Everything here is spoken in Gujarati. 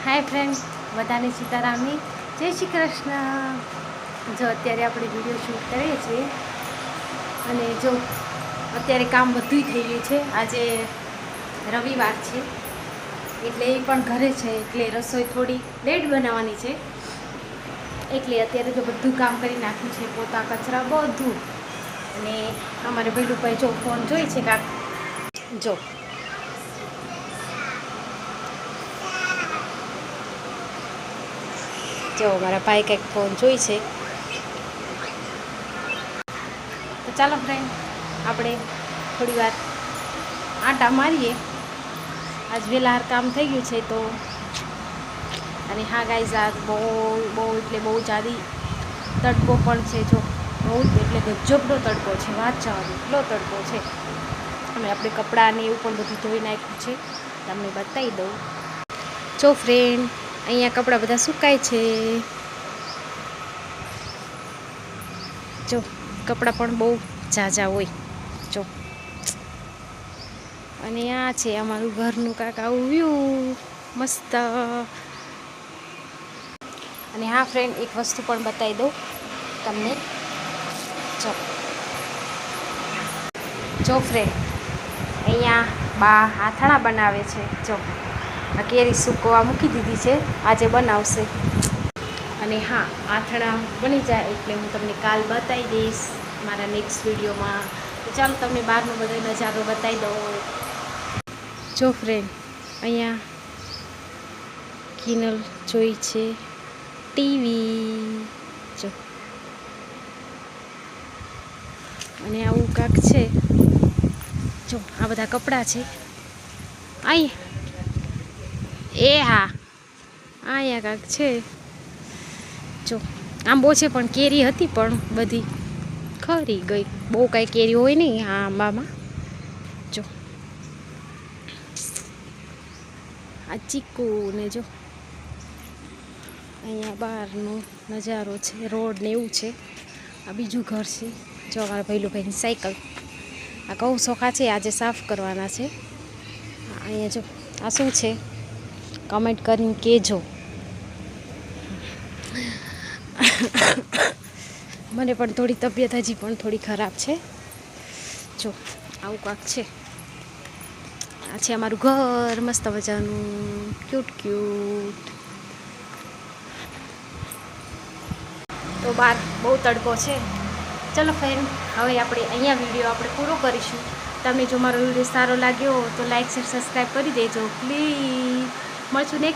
हाय फ्रेंड्स, बधाने सीतारामनी जय श्री कृष्ण। जो अत्यारे આપણે વિડિયો શૂટ કરીએ છીએ અને જો અત્યારે કામ બધું થઈ ગયું છે। આજે રવિવાર છે એટલે એ પણ ઘરે છે એટલે રસોઈ થોડી લેટ બનાવવાની છે। એટલે અત્યારે જો બધું કામ કરી નાખ્યું છે, પોતા કચરા બધું। અને અમારે ભૈલુભાઈ જો ફોન જોઈ છે કાક જો जो हमारा भाई का फोन जोई छे। तो चलो फ्रेंड, આપણે થોડી વાર આટા મારીએ। આજ વેલાર કામ થઈ ગયું છે તો અને હા ગાઈઝ, આજ બહુ એટલે બહુ જાદી તડકો પણ છે। જો બહુ એટલે ગજબનો તડકો છે, વાત જવાની એટલો તડકો છે। અને આપણે કપડાં ને એવું પણ બધું ધોઈ નાખ્યું છે, તમને બતાવી દઉં। જો ફ્રેન્ડ, અહીંયા કપડાં બધા સુકાય છે। જો કપડાં પણ બહુ ઝાઝા હોય જો। અને આ છે અમારું ઘરનું કાંક આવું વ્યૂ મસ્ત। અને હા ફ્રેન્ડ, એક વસ્તુ પણ બતાવી દઉં તમને। જો ફ્રેન્ડ, અહીંયા બા આથાણા બનાવે છે। જો આ કેરી સૂકવા મૂકી દીધી છે, આજે બનાવશે। અને હા, આથણા બની જાય એટલે હું તમને કાલ બતાવી દઈશ મારા નેક્સ્ટ વિડીયોમાં। તો ચાલો તમને બહારનો બધો નજારો બતાવી દઉં। જો ફ્રેન્ડ, અહીંયા કિનલ જોઈ છે ટીવી જો। અને આવું કાંક છે જો, આ બધા કપડાં છે। અહીં એ હા, અહીંયા કાંક છે જો। આંબો છે પણ કેરી હતી પણ બધી ખરી ગઈ, બહુ કાંઈ કેરી હોય નહીં આ આંબામાં જો। આ ચીકુ ને જો અહીંયા બહારનો નજારો છે, રોડ ને એવું છે। આ બીજું ઘર છે જો, અમારા ભૈલુભાઈની સાયકલ। આ ઘઉં ચોખા છે, આજે સાફ કરવાના છે। અહીંયા જો આ શું છે કમેન્ટ કરીને કહેજો। મને પણ થોડી તબિયત હજી પણ થોડી ખરાબ છે જો। આવું કાંક છે। આ છે અમારું ઘર મસ્ત મજાનું, ક્યુટ ક્યુટ। તો બહાર બહુ તડકો છે। ચલો ફ્રેન્ડ, હવે આપણે અહીંયા વિડીયો આપણે પૂરો કરીશું। તમને જો મારો વિડીયો સારો લાગ્યો તો લાઈક શેર સબસ્ક્રાઈબ કરી દેજો પ્લીઝ। મળશું નેક્સ્ટ